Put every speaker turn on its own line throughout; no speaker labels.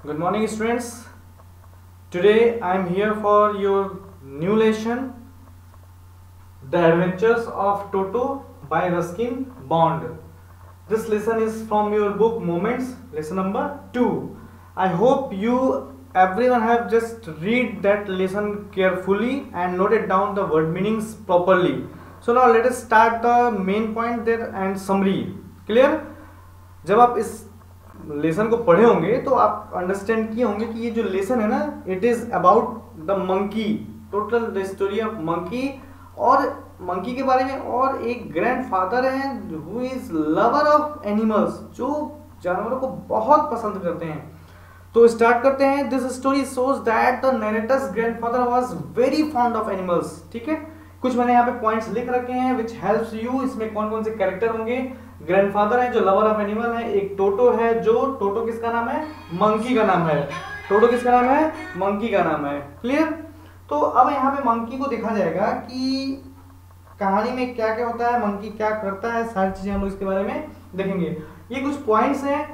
Good morning, students. Today I am here for your new lesson, The Adventures of Toto by Ruskin Bond. This lesson is from your book Moments, lesson number 2. I hope you everyone have just read that lesson carefully and noted down the word meanings properly. So now let us start the main point there and summary. Clear? जब आप इस lesson को पढ़े होंगे तो आप understand किए होंगे कि ये जो लेसन है ना, it is about the monkey, total the story of monkey, और मंकी के बारे में, और एक ग्रैंडफादर है who is lover of animals, जो जानवरों को बहुत पसंद करते हैं। तो स्टार्ट करते हैं। This story shows that the narrator's grandfather was very fond of animals. ठीक है, कुछ मैंने यहाँ पे पॉइंट्स लिख रखे हैं विच हेल्प्स यू। इसमें कौन कौन से कैरेक्टर होंगे? ग्रैंडफादर है जो लवर ऑफ एनिमल है, एक टोटो है जो, टोटो किसका नाम है? मंकी का नाम है। टोटो किसका नाम है? मंकी का नाम है। क्लियर? तो अब यहाँ पे मंकी को देखा जाएगा कि कहानी में क्या क्या होता है, मंकी क्या करता है, सारी चीजें हम लोग इसके बारे में देखेंगे। ये कुछ पॉइंट्स हैं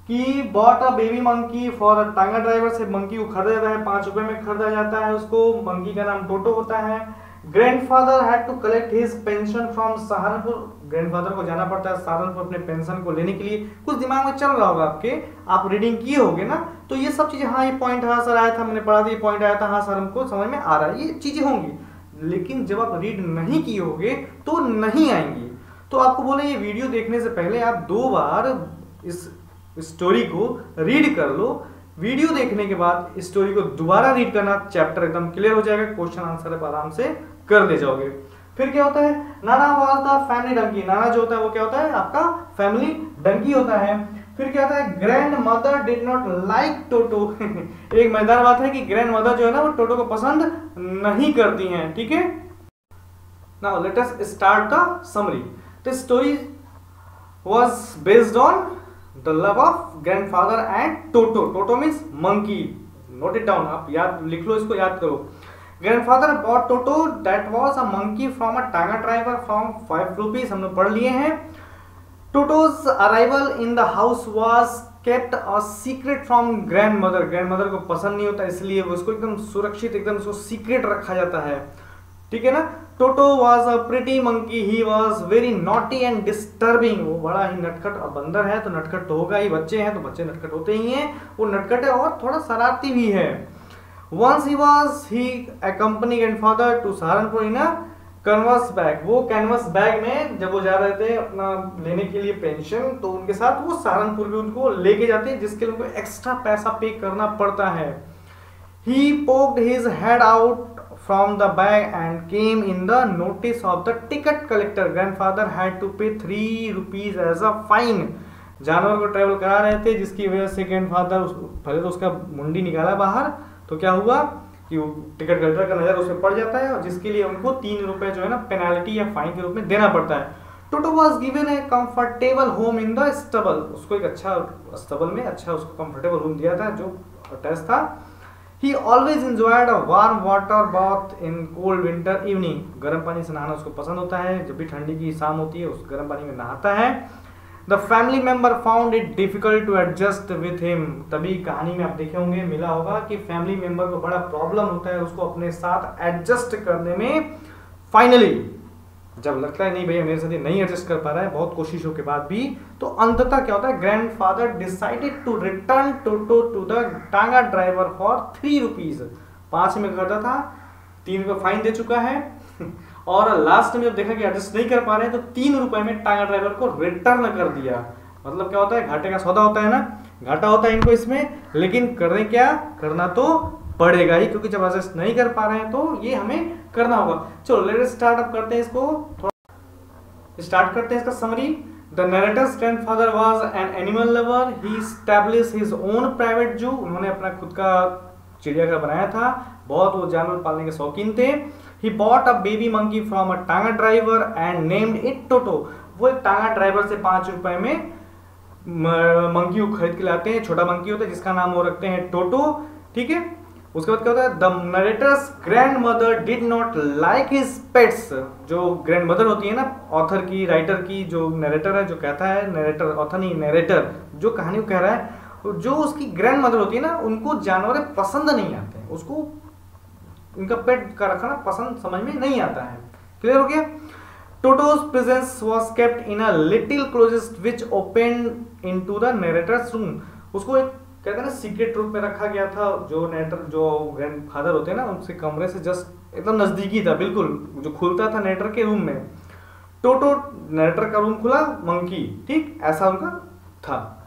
कि bought a baby monkey for a टांगा ड्राइवर, से मंकी को खरीदा जाता है, 5 रुपए में खरीदा जाता है उसको। मंकी का नाम टोटो होता है। Grandfather had to collect his pension from Saharanpur, grandfather को जाना पड़ता है सहारनपुर अपने पेंशन को लेने के लिए। कुछ दिमाग में चल रहा होगा आपके, आप रीडिंग किए होगे ना, तो ये सब चीजें, हाँ ये पॉइंट, हाँ सर आया था, मैंने पढ़ा था, ये पॉइंट आया था, हाँ सर हमको समझ में आ रहा है, ये चीजें होंगी। लेकिन जब आप रीड नहीं किए होगे तो नहीं आएंगी। तो आपको बोले ये वीडियो देखने से पहले आप 2 बार इस स्टोरी को रीड कर लो। वीडियो देखने के बाद स्टोरी को दोबारा रीड करना, चैप्टर एकदम क्लियर हो जाएगा, क्वेश्चन आंसर आप आराम से कर ले जाओगे। फिर क्या होता है? नाना वाज द फैमिली डंकी, नाना जो होता है वो क्या होता है? आपका फैमिली डंकी होता है। फिर क्या होता है? Grandmother did not like Toto एक मजेदार बात है कि ग्रैंड मदर जो है ना वो टोटो को पसंद नहीं करती हैं। ठीक है, now let us start the summary. The story was based on the love of grandfather and Toto. Toto means monkey, note it down, आप याद लिख लो, इसको याद करो। Grandfather bought Toto, that was a monkey from a tanga driver from 5 rupees, हम लोग पढ़ लिए हैं। Toto's arrival in the house was kept a secret from grandmother, grandmother को पसंद नहीं होता इसलिए वो उसको एकदम सुरक्षित, एकदम उसको सीक्रेट रखा जाता है। ठीक है ना? Toto was a pretty monkey, he was very naughty and disturbing, वो बड़ा ही नटखट, अब बंदर है तो नटखट तो होगा ही, बच्चे हैं तो बच्चे नटखट होते ही हैं, वो नटखट है और थोड़ा शरारती भी है। Once he accompanied grandfather to Saharanpur in a canvas bag, वो कैनवस बैग में जब वो जा रहे थे अपना लेने के लिए पेंशन, तो उनके साथ वो सहारनपुर भी उनको लेके जाते हैं, जिसके लिए उनको एक्स्ट्रा पैसा पे करना पड़ता है। He poked his head out from the bag and came in the notice of the ticket collector. Grandfather had to pay 3 rupees as a fine. जानवर को ट्रेवल करा रहे थे, जिसकी वजह से ग्रैंडफादर पहले तो उसका मुंडी निकाला बाहर, तो क्या हुआ कि टिकट कलेक्टर का नजर उस पर पड़ जाता है, और जिसके लिए उनको 3 रुपए जो है ना पेनाल्टी या फाइन के रूप में देना पड़ता है। टोटो was given A comfortable home in the stubble, उसको एक अच्छा स्टबल में अच्छा उसको कंफर्टेबल रूम दिया था जो अटैच था। ही always enjoyed a warm water bath in cold winter evening, गर्म पानी से नहाना उसको पसंद होता है, जब भी ठंडी की शाम होती है उस गर्म पानी में नहाता है। The family member found it difficult to adjust with him, तभी कहानी में आप देखे होंगे, मिला होगा कि फैमिली मेंबर को बड़ा प्रॉब्लम होता है उसको अपने साथ एडजस्ट करने में। फाइनली जब लगता है नहीं भैया मेरे साथ ये नहीं एडजस्ट कर पा रहा है बहुत कोशिशों के बाद भी, तो अंततः क्या होता है? Grandfather decided to return Toto to the tonga driver for 3 rupees. 5 में खरीदा था, 3 रुपये फाइन दे चुका है और लास्ट में जब देखा कि एडजस्ट नहीं कर पा रहे हैं तो 3 रुपए में टांगा ड्राइवर को रिटर्न कर दिया। मतलब क्या होता है? घाटे का सौदा होता है ना, घाटा होता है इनको इसमें, लेकिन करें क्या? करना तो पड़ेगा ही, क्योंकि जब एडजस्ट नहीं कर पा रहे हैं तो ये हमें करना होगा। चलो लेट अस स्टार्ट अप करते हैं इसको, थोड़ा स्टार्ट करते हैं इसका summary. The narrator's grandfather was an animal lover, he established his own private जू, उन्होंने अपना खुद का चिड़ियाघर बनाया था, बहुत वो जानवर पालने के शौकीन थे। He bought a baby monkey from a टांगा driver and named it Toto. वो एक टांगा ड्राइवर से 5 रुपए में मंकी को खरीद के लाते हैं, छोटा मंकी होता है जिसका नाम वो रखते हैं टोटो। ठीक है, उसके बाद क्या होता है? The narrator's grand mother did not like his pets, जो ग्रैंड मदर होती है ना ऑथर की, राइटर की, जो नरेटर है जो कहता है, नरेटर ऑथर नहीं नरेटर जो कहानी को कह रहा है, जो उसकी ग्रैंड मदर होती है ना, उनको जानवर पसंद नहीं आते हैं, उसको उनका पेट का रखना पसंद समझ में नहीं आता है। क्लियर हो गया? टोटोज presence was kept in a little closet which opened into the narrator's room. उसको एक कहते हैं ना सीक्रेट रूम में रखा गया था, जो नरेटर जो ग्रैंडफादर होते हैं ना, उनसे कमरे से जस्ट एकदम नजदीकी था, बिल्कुल जो खुलता था नरेटर के रूम में। टोटो नरेटर का रूम खुला, मंकी, ठीक ऐसा उनका था।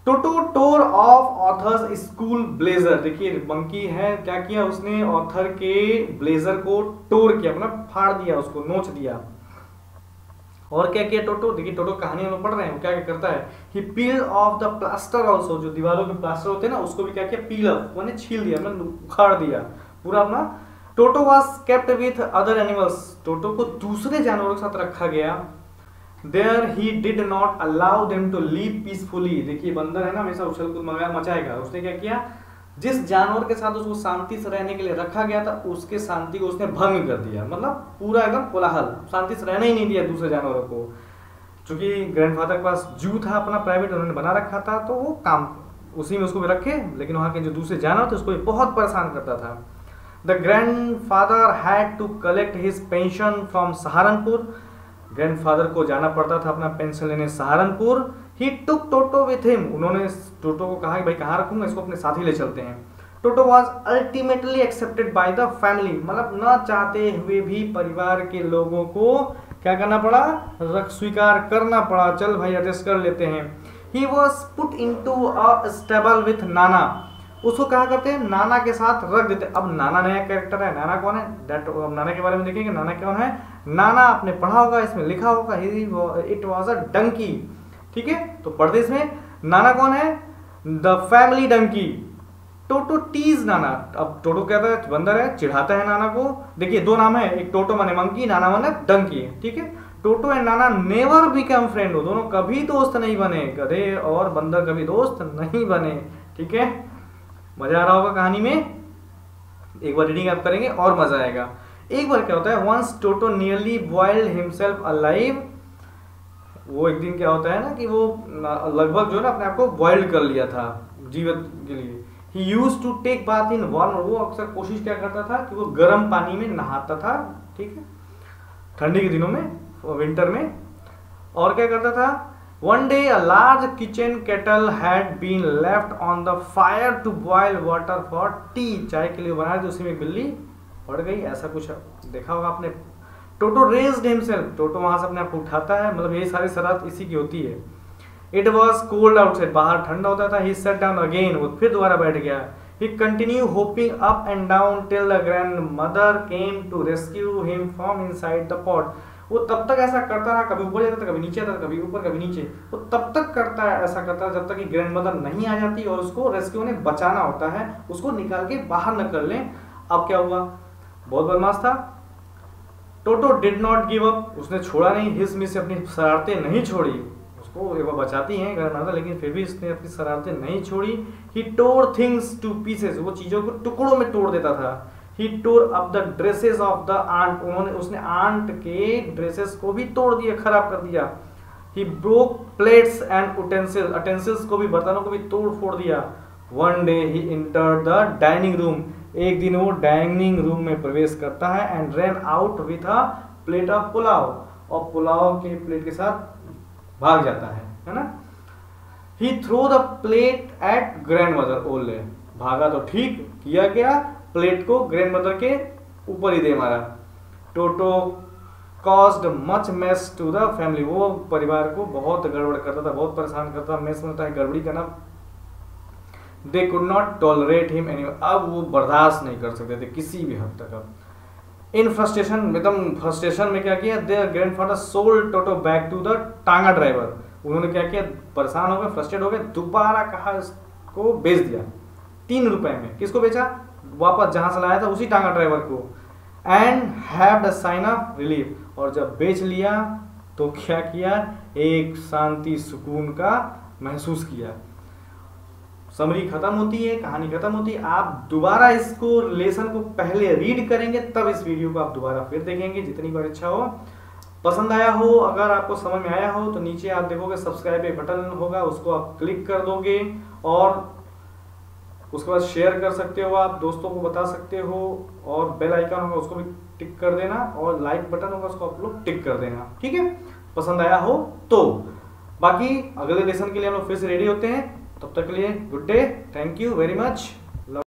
टोटो टोर ऑफ ऑथर्स स्कूल ब्लेजर। देखिए मंकी है, क्या किया उसने, ऑथर के ब्लेजर को टोर किया, मतलब फाड़ दिया, उसको नोच दिया। और क्या किया टोटो, देखिए टोटो कहानी हम लोग पढ़ रहे हैं, क्या क्या करता है, he peeled off the plaster also, जो दीवारों के प्लास्टर होते हैं ना, उसको भी क्या किया, पील ऑफ माने छील दिया, मतलब उखाड़ दिया पूरा अपना। Toto was kept with other animals. Toto को दूसरे जानवरों के साथ रखा गया। There he did not allow them to live peacefully. देखिए बंदर है ना, हमेशा उछल कूद मचाएगा। उसने क्या किया, जिस जानवर के साथ उसको शांति से रहने के लिए रखा गया था, उसके शांति को उसने भंग कर दिया, मतलब पूरा एकदम कोलाहल, शांति से रहना ही नहीं दिया दूसरे जानवरों को। क्योंकि ग्रैंडफादर के पास जू था अपना प्राइवेट, उन्होंने बना रखा था, तो वो काम उसी में उसको भी रखे, लेकिन वहाँ के जो दूसरे जानवर थे उसको भी बहुत परेशान करता था। The grandfather had to collect his pension from Saharanpur. Grandfather को जाना पड़ता था अपना पेंशन लेने Saharanpur. He took Toto with him. उन्होंने टोटो को कहा कि भाई कहाँ रखूंगा, इसको अपने साथ ही ले चलते हैं। टोटो was ultimately accepted by the family. मतलब न चाहते हुए भी परिवार के लोगों को क्या करना पड़ा, स्वीकार करना पड़ा, चल भाई एडजस्ट कर लेते हैं। He was put into a stable with नाना। उसको कहा करते हैं नाना के साथ रख देते। अब नाना नया कैरेक्टर है, नाना कौन है, अब नाना के बारे में देखेंगे, नाना कौन है। नाना आपने पढ़ा होगा, इसमें लिखा होगा इट वाज अ डंकी, ठीक है। तो पढ़ते इसमें नाना कौन है, the family donkey. Toto teases Nana. अब टोटो कहता है बंदर है, चिढ़ाता है नाना को। देखिए दो नाम है, एक टोटो माने मंकी, नाना माने डंकी, ठीक है। टोटो and Nana never become friend. हो दोनों कभी दोस्त नहीं बने, गधे और बंदर कभी दोस्त नहीं बने, ठीक है। मजा आ रहा होगा कहानी में, एक बार रीडिंग आप करेंगे और मजा आएगा। एक बार क्या होता है, वंस टोटो नियरली बॉइल्ड हिमसेल्फ अलाइव। वो एक दिन क्या होता है ना कि वो लगभग जो है ना अपने आप को बॉइल्ड कर लिया था जीवित के लिए। He used to take bath in warm. वो अक्सर कोशिश क्या करता था कि वो गर्म पानी में नहाता था, ठीक है, ठंडी के दिनों में, विंटर में। और क्या करता था, one day a large kitchen kettle had been left on the fire to boil water for tea. चाय के लिए बनाया था, उसी में बिल्ली पड़ गई, ऐसा कुछ देखा होगा आपने। टोटो रेज्ड हिमसेल्फ। टोटो वहां से अपने आप को उठाता है, मतलब यही सारी शरारत इसी की होती है। It was cold outside. बाहर ठंडा होता था। He sat down again. वो फिर दोबारा बैठ गया। He continue hopping up and down till the grandmother came to rescue him from inside the pot. वो तब तक ऐसा करता रहा, कभी ऊपर जाता था, कभी नीचे आता था, कभी ऊपर कभी नीचे। वो तब तक करता है, ऐसा करता है जब तक कि ग्रैंड मदर नहीं आ जाती और उसको रेस्क्यू ने बचाना होता है, उसको निकाल के बाहर न कर लें। अब क्या हुआ, बहुत बदमाश था। टोटो डिड नॉट गिव अप। उसने छोड़ा नहीं, हिस मिस से अपनी शरारतें नहीं छोड़ी। उसको एक बार बचाती हैं ग्रैंड मदर, लेकिन फिर भी उसने अपनी शरारतें नहीं छोड़ी। ही टोर थिंग्स टू पीसेस। वो चीजों को टुकड़ों में तोड़ देता था। He tore up the dresses of the aunt. उसने आंट के ड्रेसेस को भी तोड़ दिया, खराब कर दिया। He broke plates and utensils. Utensils को भी, बर्तनों को भी तोड़ फोड़ दिया। One day he entered the dining room. एक दिन वो डाइनिंग रूम में प्रवेश करता है and ran out with a plate of pulao. और पुलाव के प्लेट के साथ भाग जाता है ना। He threw the plate at grandmother. ओले, भागा तो ठीक, किया क्या, प्लेट को ग्रैंडमदर के ऊपर ही दे मारा। Toto caused much mess to the family. वो परिवार को बहुत गड़बड़ करता था, बहुत परेशान करता था। मेस में होता है गड़बड़ी करना। They could not tolerate him anywhere. अब वो बर्दाश्त नहीं कर सकते थे किसी भी हद तक। अब इन फ्रस्ट्रेशन, एकदम फ्रस्ट्रेशन में क्या किया, there grandfather sold Toto back to the tonga driver. उन्होंने क्या किया, परेशान हो गए, फ्रस्ट्रेट हो गए, दोबारा कहा इसको बेच दिया 3 रुपए में। किसको बेचा, वापस जहां से लाया था उसी टांगा ड्राइवर को। And have the sign of relief. और जब बेच लिया तो क्या किया, एक शांति सुकून का महसूस किया। समरी खत्म होती है, कहानी खत्म होती है। आप दोबारा इसको लेसन को पहले रीड करेंगे, तब इस वीडियो को आप दोबारा फिर देखेंगे, जितनी बार इच्छा हो। पसंद आया हो, अगर आपको समझ में आया हो, तो नीचे आप देखोगे सब्सक्राइब एक बटन होगा, उसको आप क्लिक कर दोगे और उसके बाद शेयर कर सकते हो, आप दोस्तों को बता सकते हो, और बेल आइकन होगा उसको भी टिक कर देना, और लाइक बटन होगा उसको आप लोग टिक कर देना, ठीक है, पसंद आया हो तो। बाकी अगले लेसन के लिए हम लोग फिर से रेडी होते हैं, तब तक के लिए good day, thank you very much.